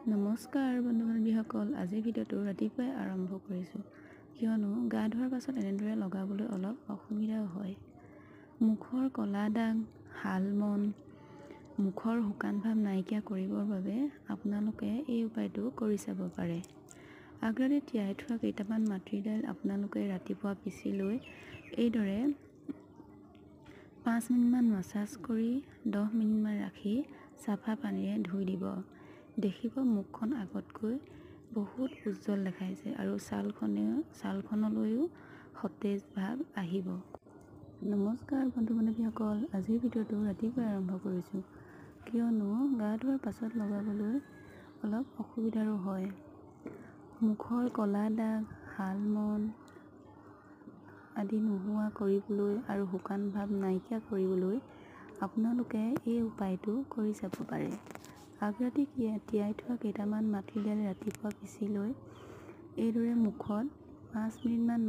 নমস্কাৰ বন্ধু-বান্ধৱীসকল, আজিৰ ভিডিঅ'টো ৰাতিপুৱাই আৰম্ভ কৰিছোঁ কিয়নো গা ধোৱাৰ পাছত এনেদৰে লগাবলৈ অলপ অসুবিধাও হয়। মুখৰ কলা দাগ, শালমন, মুখৰ শুকান ভাৱ নাইকিয়া কৰিবৰ বাবে আপোনালোকে এই উপায়টো কৰি চাব পাৰে। আগতে তিয়াই থোৱা কেইটামান মাটিৰ দাইল আপোনালোকে ৰাতিপুৱা পিচি লৈ এইদৰে 5 মিনিটমান মাছাজ কৰি 10 মিনিটমান ৰাখি চাফা পানীৰে ধুই দিব। দেখিব মুখখন আগতকৈ বহুত উজ্জ্বল দেখাইছে আৰু ছালখনলৈও সতেজ ভাৱ আহিব। নমস্কাৰ বন্ধু-বান্ধৱীসকল, আজিৰ ভিডিঅ'টো ৰাতিপুৱাই আৰম্ভ কৰিছোঁ কিয়নো গা ধোৱাৰ পাছত লগাবলৈ অলপ অসুবিধাৰো হয়। মুখৰ কলা দাগ, শালমন আদি নোহোৱা কৰিবলৈ আৰু শুকান ভাৱ নাইকিয়া কৰিবলৈ আপোনালোকে এই উপায়টো কৰি চাব পাৰে। আগৰাতি তিয়াই থোৱা কেইটামান মাটিৰ দাইল ৰাতিপুৱা পিচি লৈ এইদৰে মুখত 5 মিনিটমান